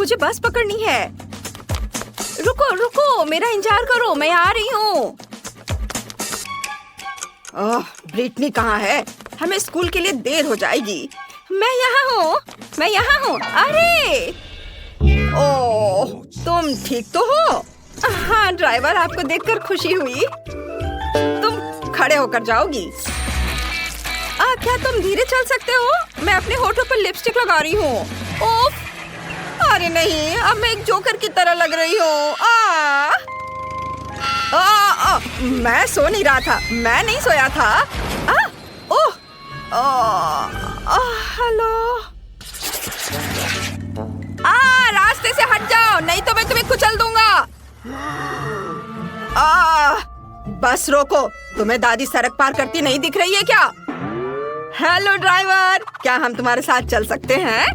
मुझे बस पकड़नी है। रुको रुको, मेरा इंतजार करो, मैं आ रही हूँ। ब्रिटनी कहाँ है? हमें स्कूल के लिए देर हो जाएगी। मैं यहाँ हूँ। अरे ओह, तुम ठीक तो हो? हाँ ड्राइवर, आपको देखकर खुशी हुई। तुम खड़े होकर जाओगी? क्या तुम धीरे चल सकते हो? मैं अपने होठों पर लिपस्टिक लगा रही हूँ। ओफ, अरे नहीं, अब मैं एक जोकर की तरह लग रही हूँ। मैं सो नहीं रहा था, मैं नहीं सोया था। हेलो। रास्ते से हट जाओ, नहीं तो मैं तुम्हें कुचल दूंगा। बस रोको, तुम्हें दादी सड़क पार करती नहीं दिख रही है क्या? हेलो ड्राइवर, क्या हम तुम्हारे साथ चल सकते हैं?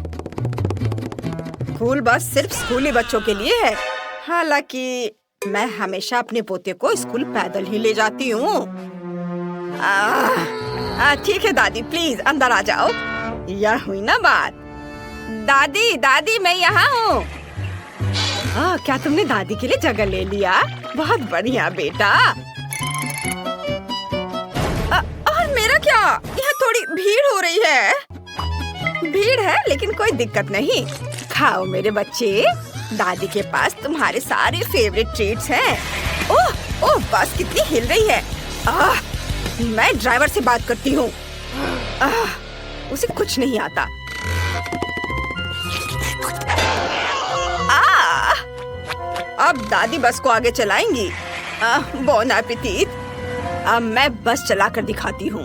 स्कूल बस सिर्फ स्कूली बच्चों के लिए है। हालांकि मैं हमेशा अपने पोते को स्कूल पैदल ही ले जाती हूँ। ठीक है दादी, प्लीज अंदर आ जाओ। यह हुई ना बात। दादी मैं यहाँ हूँ। क्या तुमने दादी के लिए जगह ले लिया? बहुत बढ़िया बेटा। और मेरा क्या? यहाँ थोड़ी भीड़ हो रही है। भीड़ है लेकिन कोई दिक्कत नहीं। खाओ मेरे बच्चे, दादी के पास तुम्हारे सारे फेवरेट ट्रीट्स हैं। ओह बस कितनी हिल रही है। मैं ड्राइवर से बात करती हूँ। उसे कुछ नहीं आता। अब दादी बस को आगे चलाएंगी। Bone appétit. अब मैं बस चलाकर दिखाती हूँ।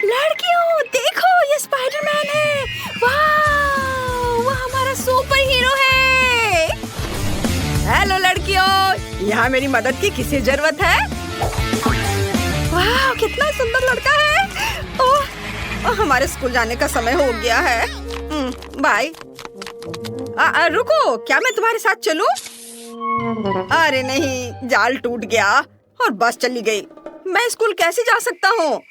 लड़कियों देखो, ये स्पाइडरमैन है। वाह, वो हमारा सुपर हीरो है। हेलो लड़कियों, यहाँ मेरी मदद की किसे जरूरत है? वाह, कितना सुंदर लड़का है। हमारे स्कूल जाने का समय हो गया है। बाय। रुको, क्या मैं तुम्हारे साथ चलूं? अरे नहीं, जाल टूट गया और बस चली गई। मैं स्कूल कैसे जा सकता हूँ?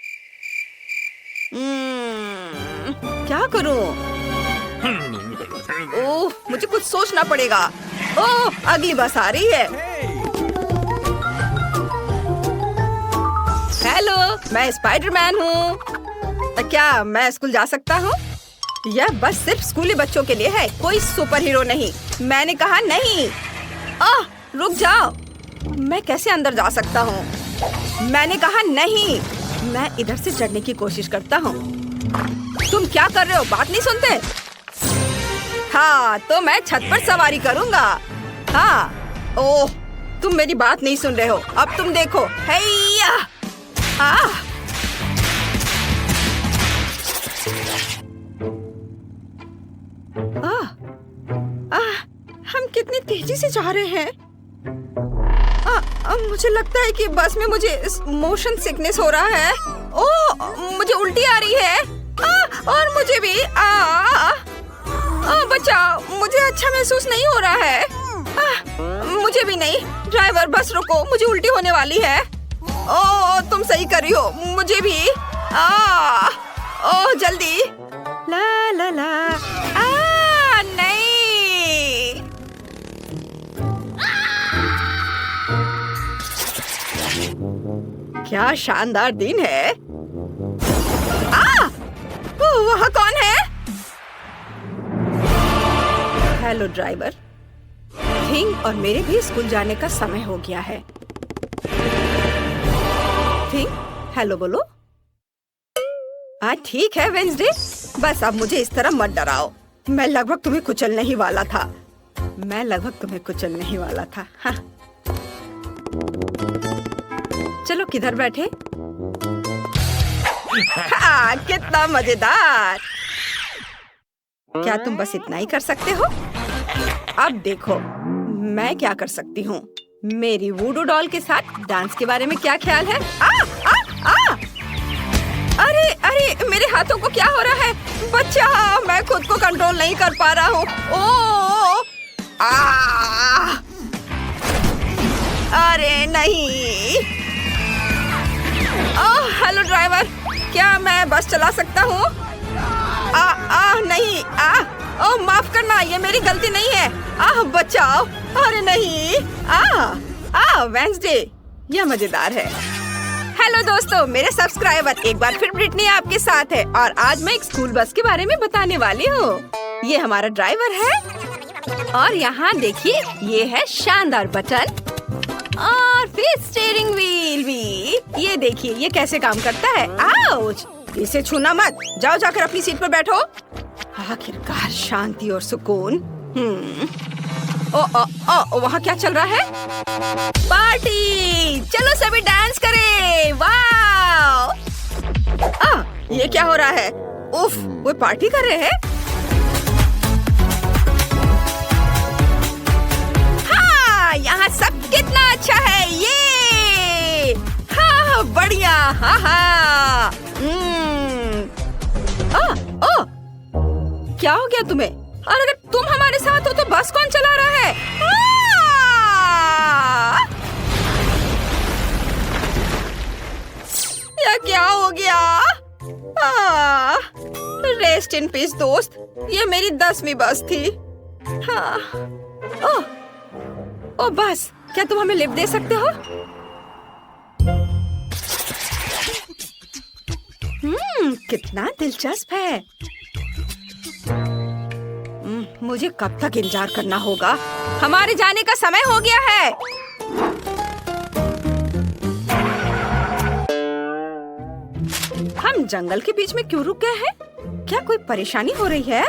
क्या करूँ? ओह, मुझे कुछ सोचना पड़ेगा। ओह, अगली बस आ रही है। हेलो, मैं स्पाइडरमैन हूँ। क्या मैं स्कूल जा सकता हूँ? यह बस सिर्फ स्कूली बच्चों के लिए है, कोई सुपर हीरो नहीं। मैंने कहा नहीं। रुक जाओ, मैं कैसे अंदर जा सकता हूँ? मैंने कहा नहीं। मैं इधर से चढ़ने की कोशिश करता हूँ। तुम क्या कर रहे हो? बात नहीं सुनते? हाँ, तो मैं छत पर सवारी करूँगा। हाँ, ओह, तुम मेरी बात नहीं सुन रहे हो। अब तुम देखो। हैया! हम कितनी तेजी से जा रहे हैं। मुझे लगता है कि बस में मुझे मोशन सिकनेस हो रहा है। ओह, मुझे उल्टी आ रही है। और मुझे भी। बचाओ, मुझे अच्छा महसूस नहीं हो रहा है। मुझे भी नहीं। ड्राइवर बस रोको, मुझे उल्टी होने वाली है। ओह, तुम सही कर रही हो, मुझे भी। ओह, जल्दी। ला ला ला। नहीं। क्या शानदार दिन है। वह कौन है? Hello driver. थिंग और मेरे भी स्कूल जाने का समय हो गया है। थिंग, हेलो बोलो। ठीक है वेंसडे, बस अब मुझे इस तरह मत डराओ। मैं लगभग तुम्हें कुचलने ही वाला था। हाँ। चलो किधर बैठे? कितना मजेदार। क्या तुम बस इतना ही कर सकते हो? अब देखो मैं क्या कर सकती हूँ। मेरी वूडू डॉल के साथ डांस के बारे में क्या ख्याल है? अरे मेरे हाथों को क्या हो रहा है? बच्चा, मैं खुद को कंट्रोल नहीं कर पा रहा हूँ। अरे नहीं। हेलो ड्राइवर, क्या मैं बस चला सकता हूँ? नहीं, ओह माफ करना, ये मेरी गलती नहीं है। बचाओ। अरे नहीं। वेंसडे, यह मजेदार है। हेलो दोस्तों, मेरे सब्सक्राइबर, एक बार फिर ब्रिटनी आपके साथ है और आज मैं एक स्कूल बस के बारे में बताने वाली हूँ। ये हमारा ड्राइवर है और यहाँ देखिए, ये है शानदार बटन और फिर स्टीयरिंग व्हील भी। ये देखिए, ये कैसे काम करता है। आउच! इसे छूना मत, जाओ जाकर अपनी सीट पर बैठो। आखिरकार शांति और सुकून। वहाँ क्या चल रहा है? पार्टी! चलो सभी डांस करें। वाह! ये क्या हो रहा है? उफ, वो पार्टी कर रहे हैं। हाँ, यहाँ सब कितना अच्छा है। ये हाँ, बढ़िया। हाँ। क्या हो गया तुम्हें? और अगर तुम हमारे साथ हो तो बस कौन चला रहा है? या क्या हो गया? रेस्ट इन पीस दोस्त, ये मेरी 10वीं बस थी। ओ बस, क्या तुम हमें लिफ्ट दे सकते हो? कितना दिलचस्प है। मुझे कब तक इंतजार करना होगा? हमारे जाने का समय हो गया है। हम जंगल के बीच में क्यों रुक गए हैं? क्या कोई परेशानी हो रही है?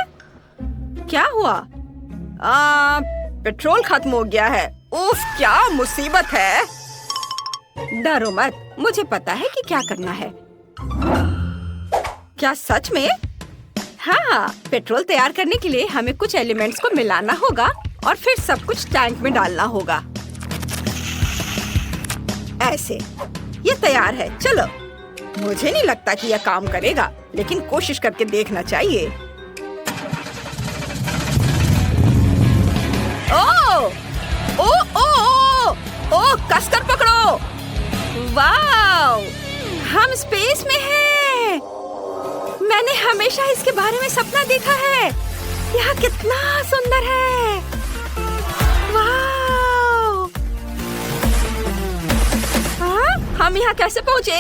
क्या हुआ? पेट्रोल खत्म हो गया है। उफ, क्या मुसीबत है। डरो मत, मुझे पता है कि क्या करना है। क्या सच में? हाँ, पेट्रोल तैयार करने के लिए हमें कुछ एलिमेंट्स को मिलाना होगा और फिर सब कुछ टैंक में डालना होगा। ऐसे, ये तैयार है। चलो। मुझे नहीं लगता कि यह काम करेगा, लेकिन कोशिश करके देखना चाहिए। ओ, कसकर पकड़ो। वाव! हम स्पेस में हैं। मैंने हमेशा इसके बारे में सपना देखा है। यह कितना सुंदर है। वाव! हम यहाँ कैसे पहुँचे?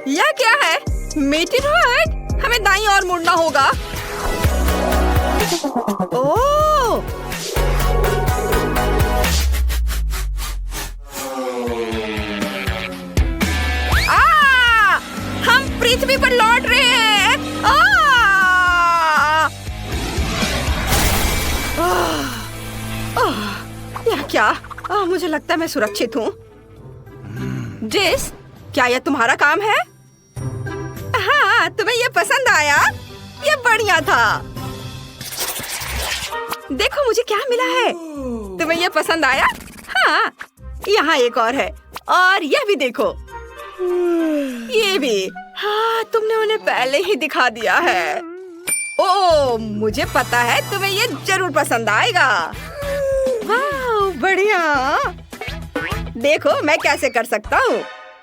यह क्या है? मीटिंग? हमें दाईं ओर मुड़ना होगा। ओह! हम पृथ्वी पर लौट रहे हैं। यह क्या? मुझे लगता है मैं सुरक्षित हूँ। जेस, क्या यह तुम्हारा काम है? हाँ, तुम्हें यह पसंद आया? यह बढ़िया था। देखो मुझे क्या मिला है। तुम्हें यह पसंद आया? हाँ, यहाँ एक और है और यह भी देखो। ये भी। हाँ, तुमने उन्हें पहले ही दिखा दिया है। ओह, मुझे पता है तुम्हें ये जरूर पसंद आएगा। वाह, बढ़िया। देखो मैं कैसे कर सकता हूँ।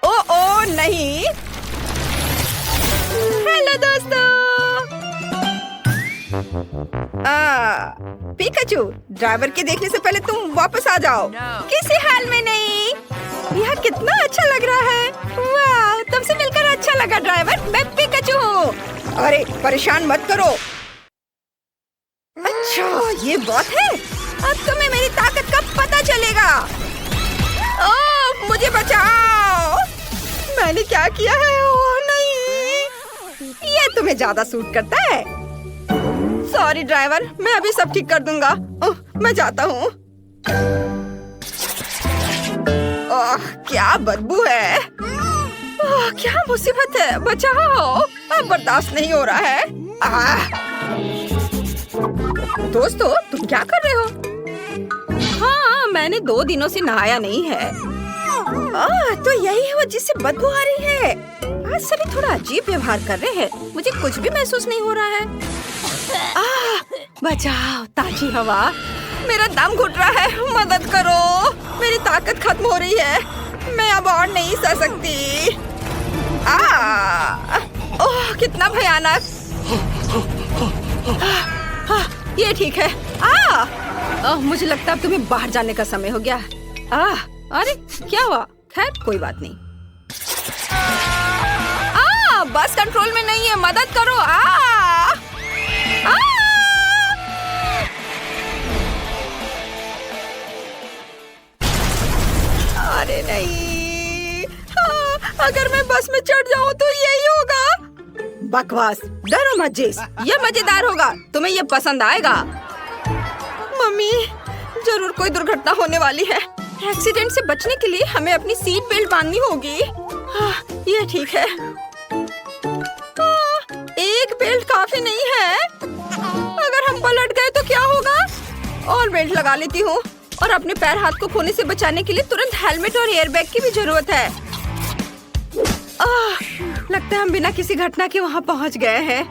ओह नहीं। हेलो दोस्तों। पिकाचू, ड्राइवर के देखने से पहले तुम वापस आ जाओ। किसी हाल में नहीं। यह कितना अच्छा लग रहा है। वाह, तुमसे मिलकर अच्छा लगा ड्राइवर। मैं पिकाचू हूँ। अरे परेशान मत करो। अच्छा, ये बात है। अब तुम्हें मेरी ताकत का पता चलेगा। ओह, मुझे बचाओ। मैंने क्या किया है? ओह नहीं, ये तुम्हें ज्यादा सूट करता है। सॉरी ड्राइवर, मैं अभी सब ठीक कर दूंगा। मैं जाता हूँ। क्या बदबू है। क्या मुसीबत है। बचाओ, अब बर्दाश्त नहीं हो रहा है। दोस्तों, तुम क्या कर रहे हो? हाँ, मैंने 2 दिनों से नहाया नहीं है। तो यही है वो जिससे बदबू आ रही है। आज सभी थोड़ा अजीब व्यवहार कर रहे हैं। मुझे कुछ भी महसूस नहीं हो रहा है। बचाओ, ताजी हवा। मेरा दम घुट रहा है। मदद करो, मेरी ताकत खत्म हो रही है। मैं अब और नहीं सह सकती। ओह, कितना भयानक। ये ठीक है। मुझे लगता है अब तुम्हें बाहर जाने का समय हो गया। अरे क्या हुआ? खैर कोई बात नहीं। बस कंट्रोल में नहीं है, मदद करो। अरे नहीं, अगर मैं बस में चढ़ जाऊं तो यही होगा। बकवास, डरो मत जेस, ये मजेदार होगा, तुम्हें ये पसंद आएगा। मम्मी, जरूर कोई दुर्घटना होने वाली है। एक्सीडेंट से बचने के लिए हमें अपनी सीट बेल्ट बांधनी होगी। ये ठीक है। एक बेल्ट काफी नहीं है। अगर हम पलट गए तो क्या होगा? और बेल्ट लगा लेती हूँ। और अपने पैर हाथ को खोने से बचाने के लिए तुरंत हेलमेट और एयरबैग की भी जरूरत है। लगता है हम बिना किसी घटना के वहाँ पहुँच गए हैं।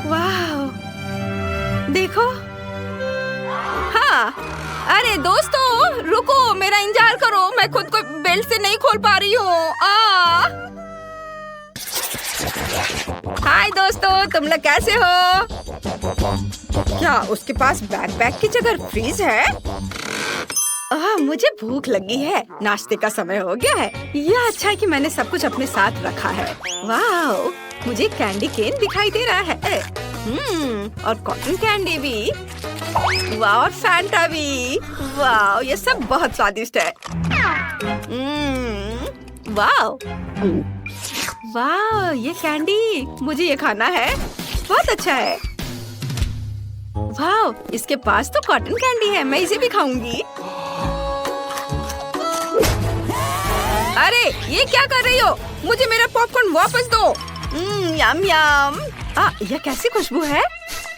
वाह, देखो। हाँ, अरे दोस्तों रुको, मेरा इंतजार करो, मैं खुद को बेल्ट से नहीं खोल पा रही हूँ। हाय दोस्तों, तुम लोग कैसे हो? क्या उसके पास बैकपैक की जगह फ्रीज है? मुझे भूख लगी है, नाश्ते का समय हो गया है। यह अच्छा है कि मैंने सब कुछ अपने साथ रखा है। वाह, मुझे कैंडी केन दिखाई दे रहा है। और कॉटन कैंडी भी। वाह, और फैंटा भी। वाह, ये सब बहुत स्वादिष्ट है। वाह वाह, ये कैंडी, मुझे ये खाना है। बहुत अच्छा है। वाह, इसके पास तो कॉटन कैंडी है, मैं इसे भी खाऊंगी। अरे ये क्या कर रही हो? मुझे मेरा पॉपकॉर्न वापस दो। यम यम। यह कैसी खुशबू है?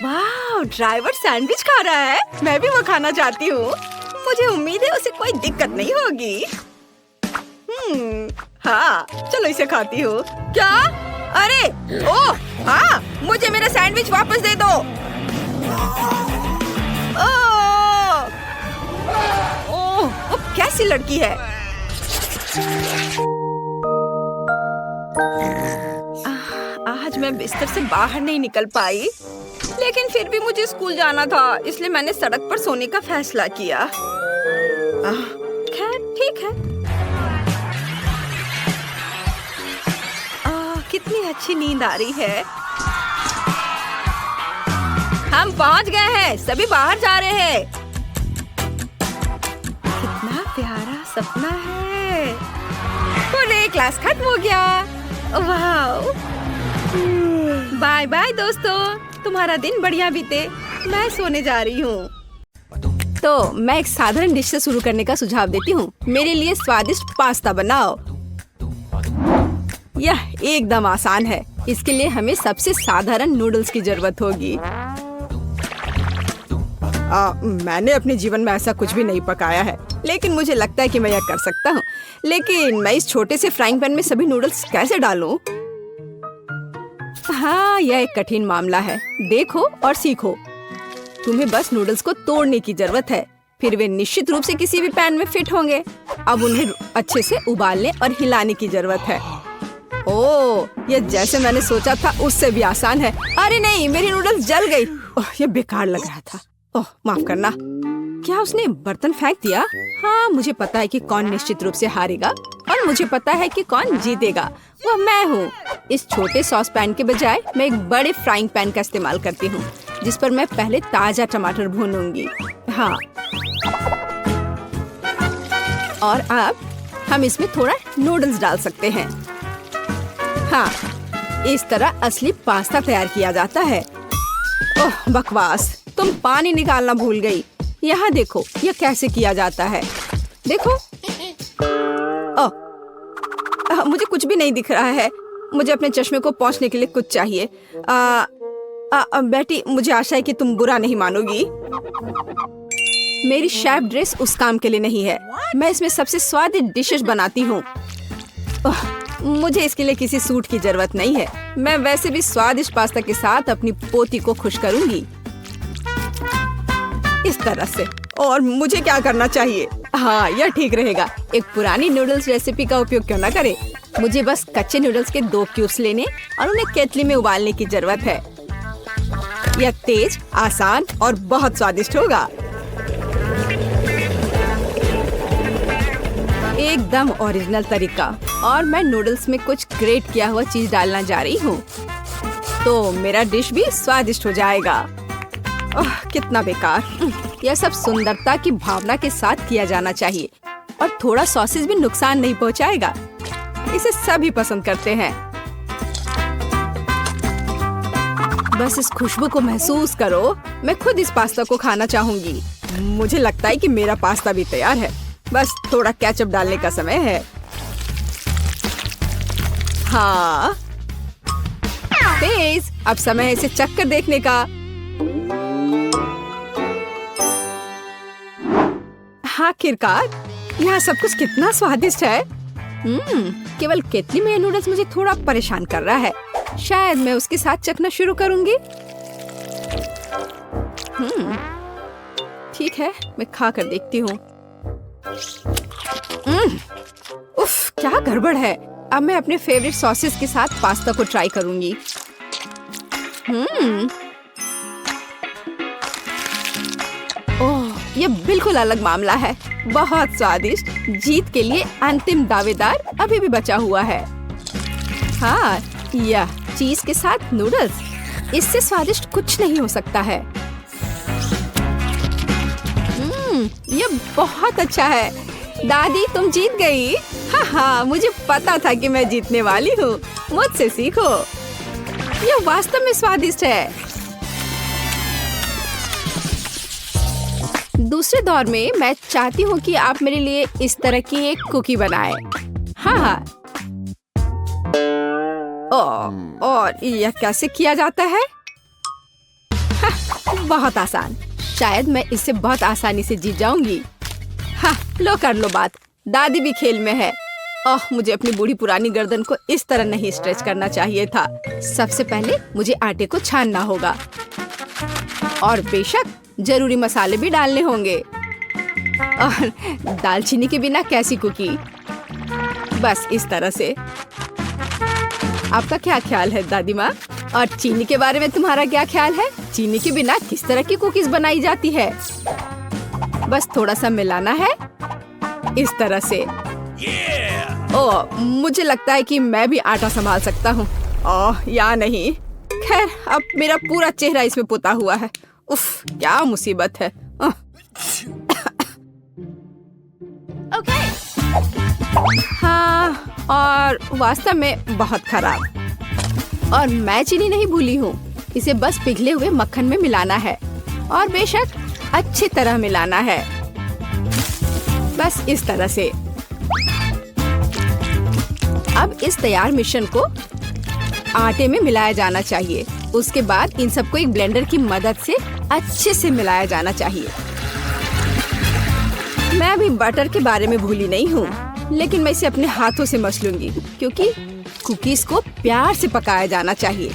वाह, ड्राइवर सैंडविच खा रहा है। मैं भी वो खाना चाहती हूँ। मुझे उम्मीद है उसे कोई दिक्कत नहीं होगी। हाँ, चलो इसे खाती हूँ। क्या? अरे ओह, हाँ, मुझे मेरा सैंडविच वापस दे दो। ओह, कैसी लड़की है। आज मैं बिस्तर से बाहर नहीं निकल पाई, लेकिन फिर भी मुझे स्कूल जाना था, इसलिए मैंने सड़क पर सोने का फैसला किया। खैर ठीक है। कितनी अच्छी नींद आ रही है। हम पहुंच गए हैं, सभी बाहर जा रहे हैं। कितना प्यारा सपना है। पूरे क्लास खत्म हो गया। वाह, बाय बाय दोस्तों, तुम्हारा दिन बढ़िया बीते। मैं सोने जा रही हूँ। तो मैं एक साधारण डिश से शुरू करने का सुझाव देती हूँ। मेरे लिए स्वादिष्ट पास्ता बनाओ। यह एकदम आसान है। इसके लिए हमें सबसे साधारण नूडल्स की जरूरत होगी। मैंने अपने जीवन में ऐसा कुछ भी नहीं पकाया है, लेकिन मुझे लगता है कि मैं यह कर सकता हूँ। लेकिन मैं इस छोटे से फ्राइंग पैन में सभी नूडल्स कैसे डालूं? हाँ, यह एक कठिन मामला है। देखो और सीखो। तुम्हें बस नूडल्स को तोड़ने की जरूरत है, फिर वे निश्चित रूप से किसी भी पैन में फिट होंगे। अब उन्हें अच्छे से उबालने और हिलाने की जरूरत है। ओह, ये जैसे मैंने सोचा था उससे भी आसान है। अरे नहीं, मेरी नूडल्स जल गई। ये बेकार लग रहा था। ओह, माफ करना। क्या उसने बर्तन फेंक दिया? हाँ, मुझे पता है कि कौन निश्चित रूप से हारेगा और मुझे पता है कि कौन जीतेगा। वह मैं हूँ। इस छोटे सॉस पैन के बजाय मैं एक बड़े फ्राइंग पैन का इस्तेमाल करती हूँ, जिस पर मैं पहले ताजा टमाटर भूनूंगी। हाँ, और अब हम इसमें थोड़ा नूडल्स डाल सकते हैं। हाँ, इस तरह असली पास्ता तैयार किया जाता है। ओह बकवास, तुम पानी निकालना भूल गई। यहाँ देखो, यह कैसे किया जाता है। देखो। ओह, मुझे कुछ भी नहीं दिख रहा है। मुझे अपने चश्मे को पोंछने के लिए कुछ चाहिए। बेटी, मुझे आशा है कि तुम बुरा नहीं मानोगी। मेरी शेफ ड्रेस उस काम के लिए नहीं है। मैं इसमें सबसे स्वादिष्ट डिशेस बनाती हूँ। मुझे इसके लिए किसी सूट की जरूरत नहीं है। मैं वैसे भी स्वादिष्ट पास्ता के साथ अपनी पोती को खुश करूंगी इस तरह से। और मुझे क्या करना चाहिए? हाँ, यह ठीक रहेगा। एक पुरानी नूडल्स रेसिपी का उपयोग क्यों न करें? मुझे बस कच्चे नूडल्स के 2 क्यूब्स लेने और उन्हें केतली में उबालने की जरूरत है। यह तेज, आसान और बहुत स्वादिष्ट होगा। एकदम ओरिजिनल तरीका। और मैं नूडल्स में कुछ ग्रेट किया हुआ चीज डालना जा रही हूँ, तो मेरा डिश भी स्वादिष्ट हो जाएगा। ओह, कितना बेकार। यह सब सुंदरता की भावना के साथ किया जाना चाहिए और थोड़ा सॉसेज भी नुकसान नहीं पहुँचाएगा। इसे सभी पसंद करते हैं। बस इस खुशबू को महसूस करो। मैं खुद इस पास्ता को खाना चाहूंगी। मुझे लगता है कि मेरा पास्ता भी तैयार है। बस थोड़ा केचप डालने का समय है। हाँ, तेज। अब समय है इसे चख कर देखने का। आखिरकार, यहाँ सब कुछ कितना स्वादिष्ट है। केवल केतली में नूडल्स मुझे थोड़ा परेशान कर रहा है। शायद मैं उसके साथ चखना शुरू करूंगी। ठीक है, मैं खा कर देखती हूँ। उफ, क्या गड़बड़ है। अब मैं अपने फेवरेट सॉसेस के साथ पास्ता को ट्राई करूंगी। ओह, ये बिल्कुल अलग मामला है। बहुत स्वादिष्ट। जीत के लिए अंतिम दावेदार अभी भी बचा हुआ है। हाँ, यह चीज के साथ नूडल्स, इससे स्वादिष्ट कुछ नहीं हो सकता है। यह बहुत अच्छा है। दादी, तुम जीत गई। हाँ, मुझे पता था कि मैं जीतने वाली हूँ। मुझसे सीखो। यह वास्तव में स्वादिष्ट है। दूसरे दौर में मैं चाहती हूँ कि आप मेरे लिए इस तरह की एक कुकी बनाएं। हाँ। और यह कैसे किया जाता है? बहुत आसान। शायद मैं इससे बहुत आसानी से जीत जाऊंगी। हाँ, लो कर लो बात। दादी भी खेल में है। ओह, मुझे अपनी बूढ़ी पुरानी गर्दन को इस तरह नहीं स्ट्रेच करना चाहिए था। सबसे पहले मुझे आटे को छानना होगा और बेशक जरूरी मसाले भी डालने होंगे। और दालचीनी के बिना कैसी कुकी? बस इस तरह से। आपका क्या ख्याल है दादी माँ? और चीनी के बारे में तुम्हारा क्या ख्याल है? चीनी के बिना किस तरह की कुकीज बनाई जाती है? बस थोड़ा सा मिलाना है इस तरह से। ओह, मुझे लगता है कि मैं भी आटा संभाल सकता हूँ। ओह, या नहीं। खैर, अब मेरा पूरा चेहरा इसमें पुता हुआ है। उफ, क्या मुसीबत है। हाँ, और वास्तव में बहुत खराब। और मैं चीनी नहीं भूली हूँ। इसे बस पिघले हुए मक्खन में मिलाना है और बेशक अच्छी तरह मिलाना है। बस इस तरह से। अब इस तैयार मिश्रण को आटे में मिलाया जाना चाहिए। उसके बाद इन सबको एक ब्लेंडर की मदद से अच्छे से मिलाया जाना चाहिए। मैं अभी बटर के बारे में भूली नहीं हूँ, लेकिन मैं इसे अपने हाथों से मस लूंगी क्योंकि कुकीज को प्यार से पकाया जाना चाहिए।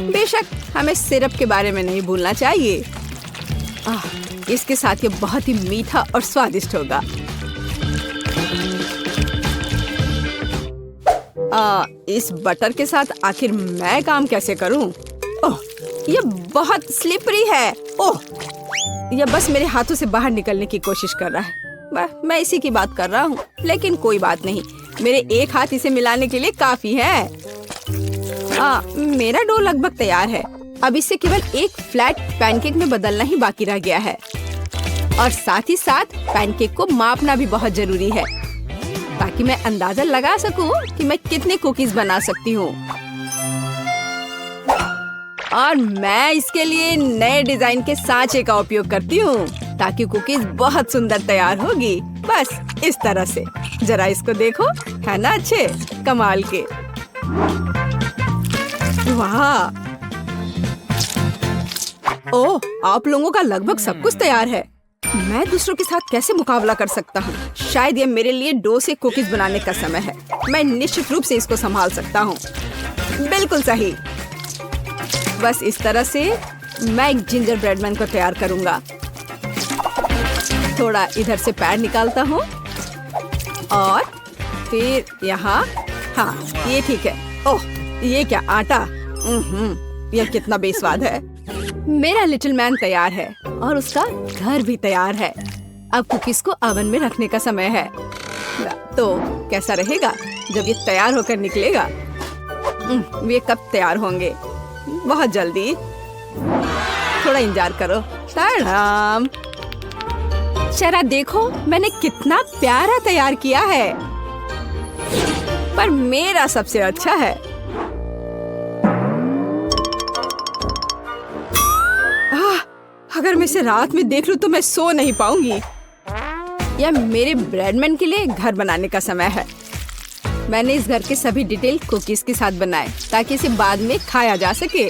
बेशक हमें सिरप के बारे में नहीं भूलना चाहिए। इसके साथ ये बहुत ही मीठा और स्वादिष्ट होगा। इस बटर के साथ आखिर मैं काम कैसे करूं? ओह, ये बहुत स्लिपरी है। ओह, यह बस मेरे हाथों से बाहर निकलने की कोशिश कर रहा है। मैं इसी की बात कर रहा हूँ, लेकिन कोई बात नहीं। मेरे एक हाथ इसे मिलाने के लिए काफी है। मेरा डो लगभग तैयार है। अब इसे केवल एक फ्लैट पैनकेक में बदलना ही बाकी रह गया है। और साथ ही साथ पैनकेक को मापना भी बहुत जरूरी है ताकि मैं अंदाजा लगा सकूं कि मैं कितने कुकीज बना सकती हूँ। और मैं इसके लिए नए डिजाइन के सांचे का उपयोग करती हूँ ताकि कुकीज बहुत सुंदर तैयार होगी। बस इस तरह से। जरा इसको देखो, है ना अच्छे? कमाल के। वाह! ओह, आप लोगों का लगभग सब कुछ तैयार है। मैं दूसरों के साथ कैसे मुकाबला कर सकता हूँ? शायद ये मेरे लिए डो से कुकीज बनाने का समय है। मैं निश्चित रूप से इसको संभाल सकता हूँ। बिल्कुल सही। बस इस तरह से मैं एक जिंजर ब्रेड मैन को तैयार करूँगा। थोड़ा इधर से पैर निकालता हूँ और फिर यहाँ, हाँ ये ठीक है। ओह ये क्या आटा, यह कितना बेस्वाद है। मेरा लिटिल मैन तैयार है और उसका घर भी तैयार है। अब कुकीज को ओवन में रखने का समय है। तो कैसा रहेगा जब ये तैयार होकर निकलेगा। ये कब तैयार होंगे? बहुत जल्दी। थोड़ा इंतजार करो। टाडाम! जरा देखो मैंने कितना प्यारा तैयार किया है, पर मेरा सबसे अच्छा है। अगर मैं इसे रात में देख लूं तो मैं सो नहीं पाऊंगी। यह मेरे ब्रेडमैन के लिए घर बनाने का समय है। मैंने इस घर के सभी डिटेल कुकीज के साथ बनाए ताकि इसे बाद में खाया जा सके।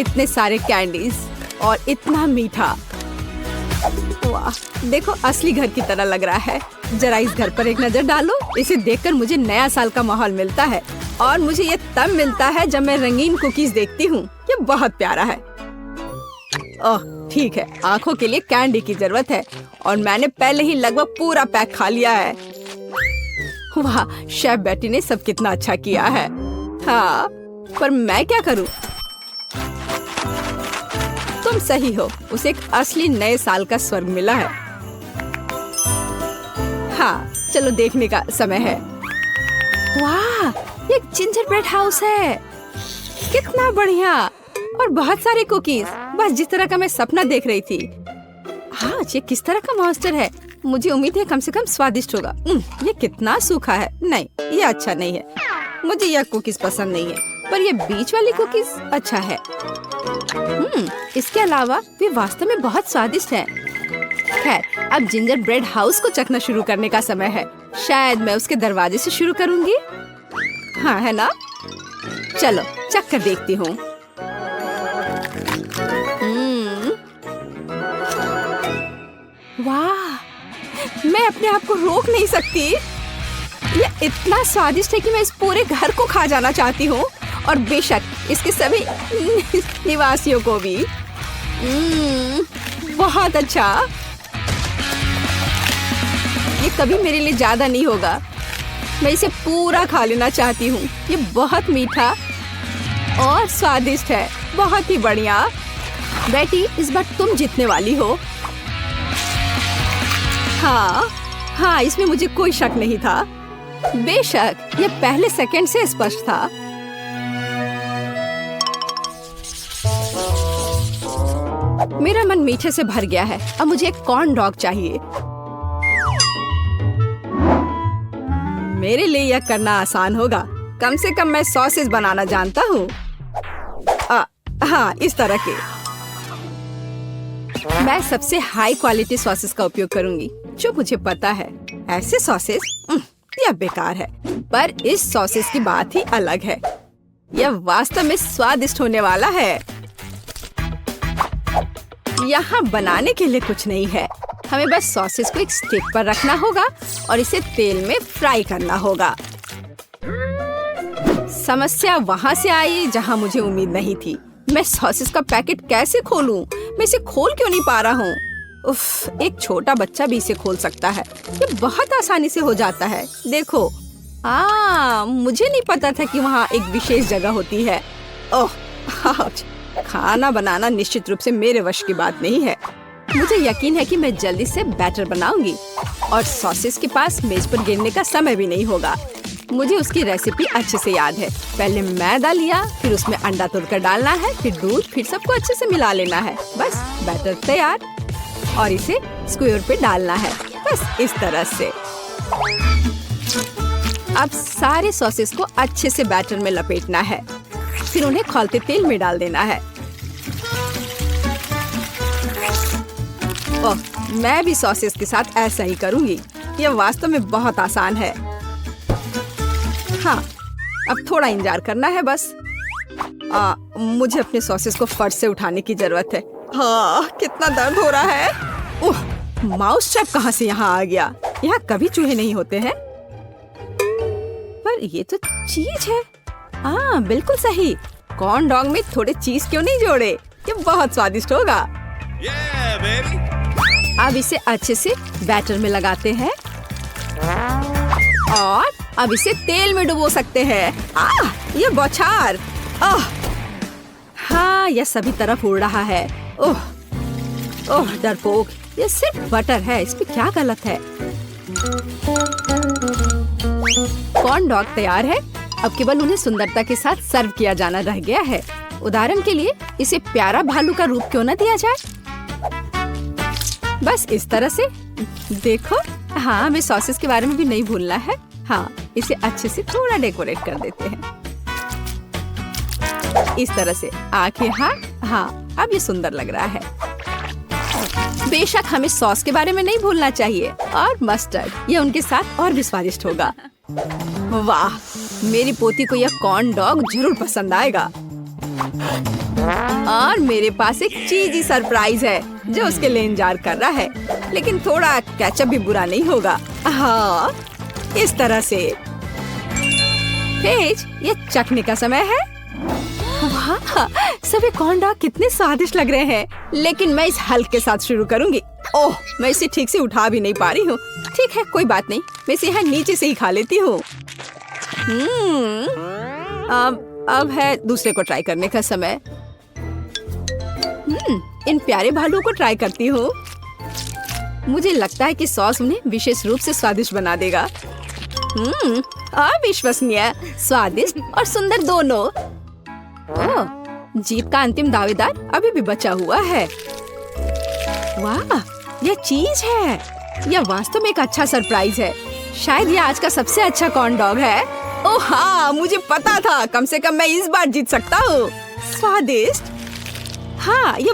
इतने सारे कैंडीज और इतना मीठा। वाह, देखो असली घर की तरह लग रहा है। जरा इस घर पर एक नजर डालो। इसे देखकर मुझे नया साल का माहौल मिलता है और मुझे ये तब मिलता है जब मैं रंगीन कुकीज देखती हूँ। ये बहुत प्यारा है। ओह ठीक है, आंखों के लिए कैंडी की जरूरत है और मैंने पहले ही लगभग पूरा पैक खा लिया है। वाह, शेफ बेटी ने सब कितना अच्छा किया है। हाँ, पर मैं क्या करूँ? तुम सही हो, उसे एक असली नए साल का स्वर्ग मिला है। हाँ, चलो देखने का समय है। वाह, ये एक जिंजर ब्रेड हाउस है। कितना बढ़िया, और बहुत सारे कुकीज, बस जिस तरह का मैं सपना देख रही थी। हाँ, ये किस तरह का मॉन्स्टर है? मुझे उम्मीद है कम से कम स्वादिष्ट होगा। ये कितना सूखा है। नहीं, ये अच्छा नहीं है। मुझे यह कुकीज पसंद नहीं है, पर ये बीच वाली कुकीज अच्छा है। इसके अलावा वे वास्तव में बहुत स्वादिष्ट हैं। खैर, अब जिंजर ब्रेड हाउस को चखना शुरू करने का समय है। शायद मैं उसके दरवाजे से शुरू करूंगी। हाँ, है ना? चलो चख कर देखती हूँ। वाह, मैं अपने आप को रोक नहीं सकती। ये इतना स्वादिष्ट है कि मैं इस पूरे घर को खा जाना चाहती हूँ, और बेशक इसके सभी निवासियों को भी। बहुत अच्छा। ये कभी मेरे लिए ज्यादा नहीं होगा। मैं इसे पूरा खा लेना चाहती हूँ। ये बहुत मीठा और स्वादिष्ट है। बहुत ही बढ़िया। बेटी, इस बार तुम जीतने वाली हो। हाँ, इसमें मुझे कोई शक नहीं था। बेशक ये पहले सेकंड से स्पष्ट था। मेरा मन मीठे से भर गया है। अब मुझे एक कॉर्न डॉग चाहिए। मेरे लिए यह करना आसान होगा। कम से कम मैं सॉसेज बनाना जानता हूँ। हाँ, इस तरह के। मैं सबसे हाई क्वालिटी सॉसेस का उपयोग करूंगी जो मुझे पता है। ऐसे सॉसेस यह बेकार है, पर इस सॉसेस की बात ही अलग है। यह वास्तव में स्वादिष्ट होने वाला है। यहाँ बनाने के लिए कुछ नहीं है। हमें बस सॉसेस को एक स्टिक पर रखना होगा और इसे तेल में फ्राई करना होगा। समस्या वहाँ से आई जहाँ मुझे उम्मीद नहीं थी। मैं सॉसेस का पैकेट कैसे खोलूं? मैं इसे खोल क्यों नहीं पा रहा हूँ? उफ, एक छोटा बच्चा भी इसे खोल सकता है। ये बहुत आसानी से हो जाता है। देखो, मुझे नहीं पता था कि वहाँ एक विशेष जगह होती है। ओह, खाना बनाना निश्चित रूप से मेरे वश की बात नहीं है। मुझे यकीन है कि मैं जल्दी से बैटर बनाऊंगी और सॉसेस के पास मेज पर गिरने का समय भी नहीं होगा। मुझे उसकी रेसिपी अच्छे से याद है। पहले मैदा लिया, फिर उसमें अंडा तोड़कर डालना है, फिर दूध, फिर सबको अच्छे से मिला लेना है। बस बैटर तैयार, और इसे स्क्वायर पे डालना है। बस इस तरह से। अब सारे सॉसेस को अच्छे से बैटर में लपेटना है, फिर उन्हें खौलते तेल में डाल देना है। ओह, मैं भी सॉसेस के साथ ऐसा ही करूंगी। यह वास्तव में बहुत आसान है। हाँ, अब थोड़ा इंतजार करना है बस। मुझे अपने सॉसेस को फर्श से उठाने की जरूरत है। हाँ, कितना दर्द हो रहा है। ओह, माउस ट्रैप कहाँ से यहाँ आ गया? यहाँ कभी चूहे नहीं होते हैं। पर ये तो चीज है। हाँ, बिल्कुल सही। कॉर्न डॉग में थोड़े चीज क्यों नहीं जोड़े? ये बहुत स्वादिष्ट होगा। अब इसे अच्छे से बैटर में लगाते हैं। और अब इसे तेल में डुबो सकते हैं। ये बौछार। हाँ, यह सभी तरफ उड़ रहा है। ओह ओह डरपोक, ये सिर्फ बटर है, इसमें क्या गलत है। कॉर्न डॉग तैयार है। अब केवल उन्हें सुंदरता के साथ सर्व किया जाना रह गया है। उदाहरण के लिए इसे प्यारा भालू का रूप क्यों न दिया जाए। बस इस तरह से। देखो, हाँ, हमें सॉसेस के बारे में भी नहीं भूलना है। हाँ, इसे अच्छे से थोड़ा डेकोरेट कर देते हैं इस तरह से। आंखें, हाँ, अब ये सुंदर लग रहा है। बेशक हमें सॉस के बारे में नहीं भूलना चाहिए। और मस्टर्ड, ये उनके साथ और भी स्वादिष्ट होगा। वाह, मेरी पोती को यह कॉर्न डॉग जरूर पसंद आएगा। और मेरे पास एक चीजी सरप्राइज है जो उसके लिए इंतजार कर रहा है। लेकिन थोड़ा केचप भी बुरा नहीं होगा। हाँ, इस तरह से। पेज, ये चखने का समय है। वाह, सभी कॉर्न डॉग कितने स्वादिष्ट लग रहे हैं। लेकिन मैं इस हल्क के साथ शुरू करूंगी। ओह, मैं इसे ठीक से उठा भी नहीं पा रही हूँ। ठीक है, कोई बात नहीं, मैं इसे यहाँ नीचे से ही खा लेती हूँ। अब है दूसरे को ट्राई करने का समय। इन प्यारे भालुओं को ट्राई करती हूँ। मुझे लगता है कि सॉस उन्हें विशेष रूप से स्वादिष्ट बना देगा। अविश्वसनीय, स्वादिष्ट और सुंदर दोनों। जीत का अंतिम दावेदार अभी भी बचा हुआ है। वाह, यह चीज है। यह वास्तव में एक अच्छा सरप्राइज है। शायद यह आज का सबसे अच्छा कॉर्न डॉग है। ओह हाँ, मुझे पता था। कम से कम मैं इस बार जीत सकता हूँ। स्वादिष्ट। हाँ, ये